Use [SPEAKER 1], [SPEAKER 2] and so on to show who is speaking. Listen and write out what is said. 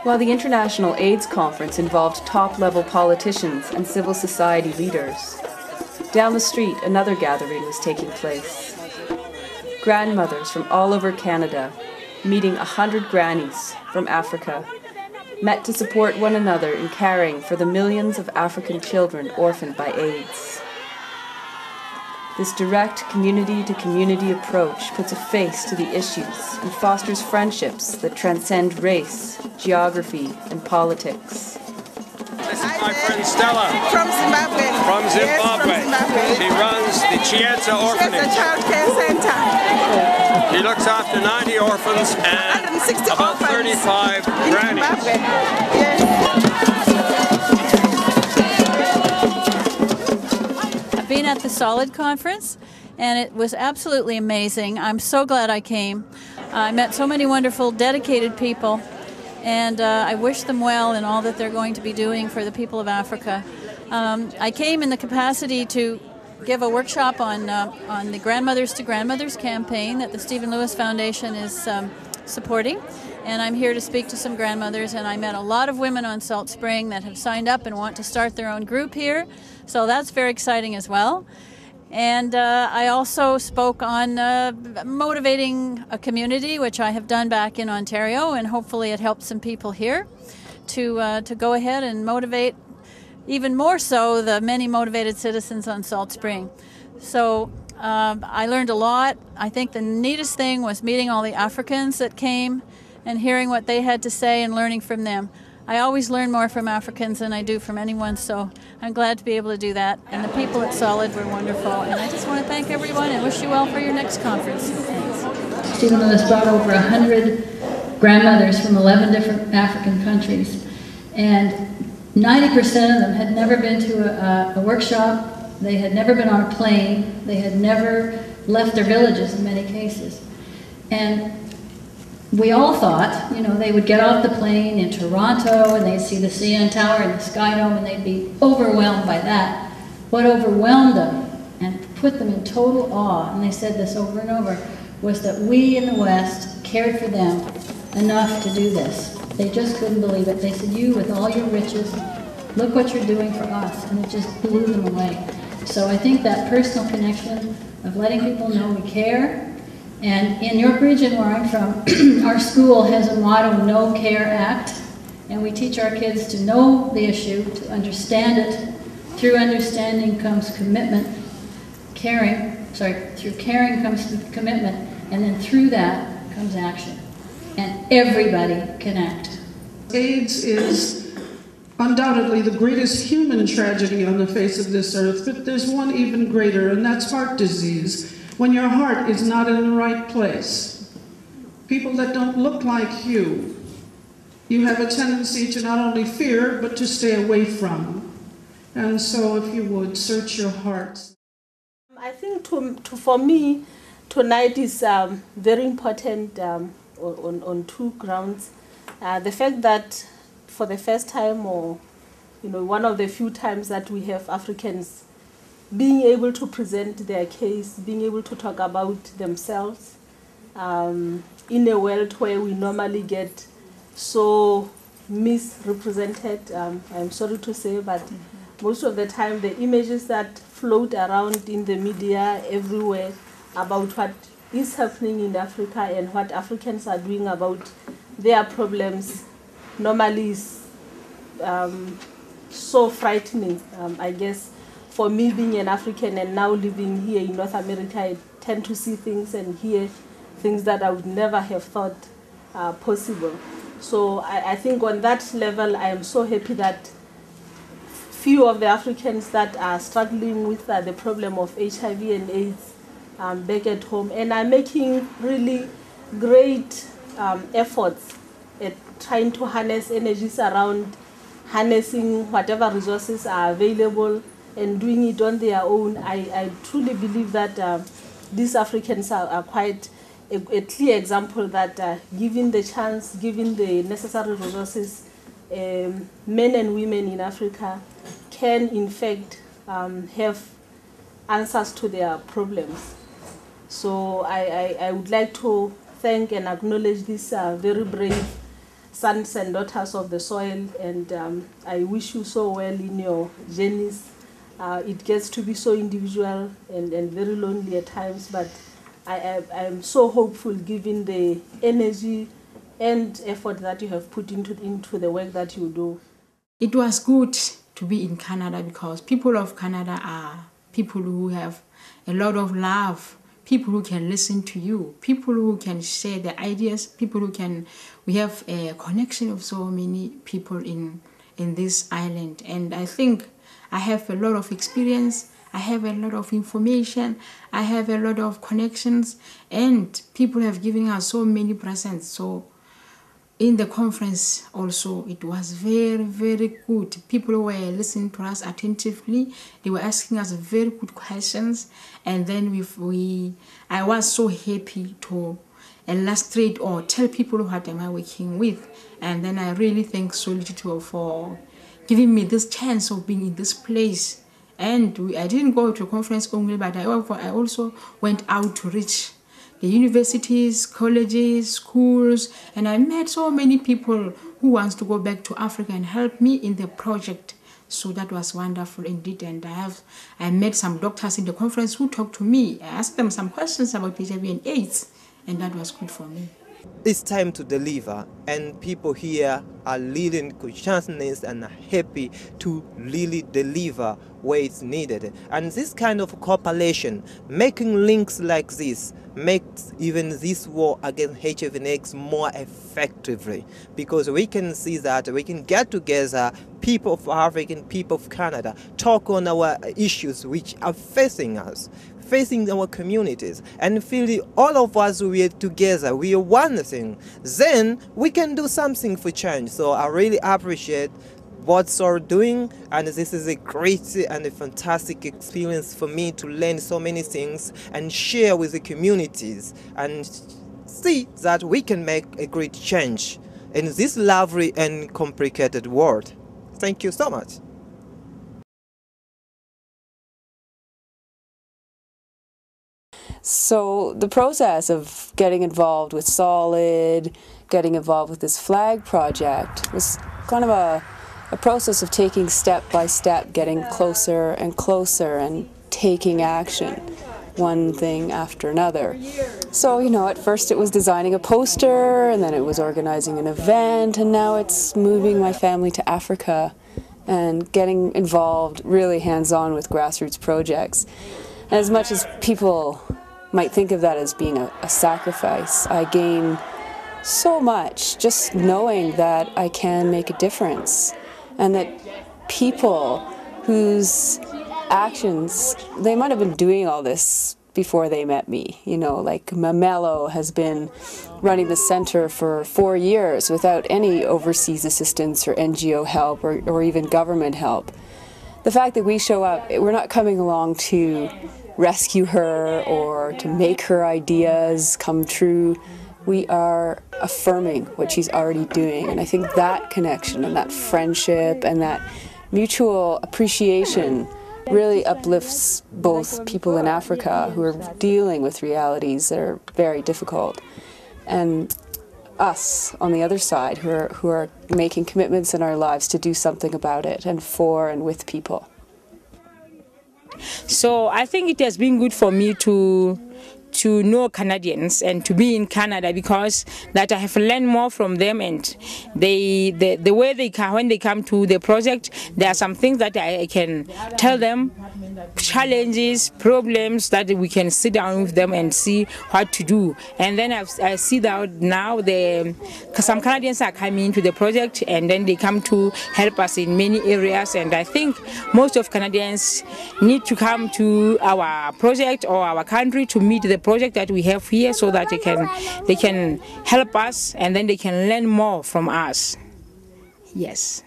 [SPEAKER 1] While the International AIDS Conference involved top-level politicians and civil society leaders, down the street another gathering was taking place. Grandmothers from all over Canada, meeting 100 grannies from Africa, met to support one another in caring for the millions of African children orphaned by AIDS. This direct community-to-community approach puts a face to the issues and fosters friendships that transcend race, geography, and politics.
[SPEAKER 2] This is my friend Stella.
[SPEAKER 3] From Zimbabwe.
[SPEAKER 2] From Zimbabwe.
[SPEAKER 3] Yes, from Zimbabwe.
[SPEAKER 2] She runs the Chieta Orphanage.
[SPEAKER 3] Chieta Child Care Center.
[SPEAKER 2] She looks after 90 orphans and
[SPEAKER 3] 160
[SPEAKER 2] about
[SPEAKER 3] orphans
[SPEAKER 2] 35 grannies.
[SPEAKER 3] Zimbabwe. Yes.
[SPEAKER 4] I've been at the Solid Conference, and it was absolutely amazing. I'm so glad I came. I met so many wonderful, dedicated people, and I wish them well in all that they're going to be doing for the people of Africa. I came in the capacity to give a workshop on the Grandmothers to Grandmothers campaign that the Stephen Lewis Foundation is supporting. And I'm here to speak to some grandmothers, and I met a lot of women on Salt Spring that have signed up and want to start their own group here. So that's very exciting as well. And I also spoke on motivating a community, which I have done back in Ontario, and hopefully it helps some people here to go ahead and motivate even more so the many motivated citizens on Salt Spring. So I learned a lot. I think the neatest thing was meeting all the Africans that came and hearing what they had to say and learning from them. I always learn more from Africans than I do from anyone, so I'm glad to be able to do that. And the people at Solid were wonderful. And I just want to thank everyone and wish you well for your next conference. Thanks.
[SPEAKER 5] Stephen Lewis brought over 100 grandmothers from 11 different African countries. And 90% of them had never been to a workshop. They had never been on a plane. They had never left their villages in many cases. And we all thought, you know, they would get off the plane in Toronto and they'd see the CN Tower and the Sky Dome and they'd be overwhelmed by that. What overwhelmed them and put them in total awe, and they said this over and over, was that we in the West cared for them enough to do this. They just couldn't believe it. They said, you with all your riches, look what you're doing for us, and it just blew them away. So I think that personal connection of letting people know we care. And in your region where I'm from, our school has a motto, No Care Act, and we teach our kids to know the issue, to understand it. Through understanding comes commitment, through caring comes commitment, and then through that comes action. And everybody can act.
[SPEAKER 6] AIDS is undoubtedly the greatest human tragedy on the face of this earth, but there's one even greater, and that's heart disease. When your heart is not in the right place, people that don't look like you have a tendency to not only fear, but to stay away from. And so if you would, search your hearts.
[SPEAKER 7] I think for me, tonight is very important on two grounds. The fact that for the first time, or one of the few times that we have Africans being able to present their case, being able to talk about themselves in a world where we normally get so misrepresented. I'm sorry to say, but most of the time the images that float around in the media everywhere about what is happening in Africa and what Africans are doing about their problems normally is so frightening, I guess. For me, being an African and now living here in North America, I tend to see things and hear things that I would never have thought possible. So I think on that level, I am so happy that few of the Africans that are struggling with the problem of HIV and AIDS back at home and are making really great efforts at trying to harness energies around harnessing whatever resources are available and doing it on their own. I truly believe that these Africans are quite a clear example that given the chance, given the necessary resources, men and women in Africa can in fact have answers to their problems. So I would like to thank and acknowledge these very brave sons and daughters of the soil, and I wish you so well in your journeys. It gets to be so individual and very lonely at times, but I am so hopeful given the energy and effort that you have put into the work that you do.
[SPEAKER 8] It was good to be in Canada because people of Canada are people who have a lot of love, people who can listen to you, people who can share their ideas, we have a connection of so many people in this island. And I think I have a lot of experience, I have a lot of information, I have a lot of connections, and people have given us so many presents. So in the conference also, it was very, very good. People were listening to us attentively. They were asking us very good questions. And then I was so happy to illustrate or tell people what am I working with. And then I really thank Solitude for giving me this chance of being in this place. And I didn't go to a conference only, but I also went out to reach the universities, colleges, schools, and I met so many people who wants to go back to Africa and help me in the project. So that was wonderful indeed. And I met some doctors in the conference who talked to me. I asked them some questions about HIV and AIDS, and that was good for me.
[SPEAKER 9] It's time to deliver, and people here are really in consciousness and happy to really deliver where it's needed. And this kind of cooperation, making links like this, makes even this war against HIV and AIDS more effectively, because we can see that we can get together, people of Africa and people of Canada, talk on our issues which are facing us, facing our communities, and feel all of us, we are together, we are one thing, then we can do something for change. So I really appreciate what you're doing, and this is a great and a fantastic experience for me to learn so many things and share with the communities and see that we can make a great change in this lovely and complicated world. Thank you so much.
[SPEAKER 1] So the process of getting involved with Solid, getting involved with this flag project was kind of a process of taking step by step, getting closer and closer and taking action, one thing after another. So, at first it was designing a poster, and then it was organizing an event, and now it's moving my family to Africa and getting involved really hands-on with grassroots projects. And as much as people might think of that as being a sacrifice, I gain so much just knowing that I can make a difference, and that people whose actions, they might have been doing all this before they met me. Like Mamelo has been running the center for 4 years without any overseas assistance or NGO help or even government help. The fact that we show up, we're not coming along to rescue her or to make her ideas come true. We are affirming what she's already doing. And I think that connection and that friendship and that mutual appreciation really uplifts both people in Africa who are dealing with realities that are very difficult, and us on the other side who are making commitments in our lives to do something about it and for and with people.
[SPEAKER 8] So I think it has been good for me to know Canadians and to be in Canada, because that I have learned more from them, and the way when they come to the project, there are some things that I can tell them, challenges, problems, that we can sit down with them and see what to do. And then I see that now some Canadians are coming to the project, and then they come to help us in many areas, and I think most of Canadians need to come to our project or our country to meet the project that we have here, so that they can help us, and then they can learn more from us. Yes.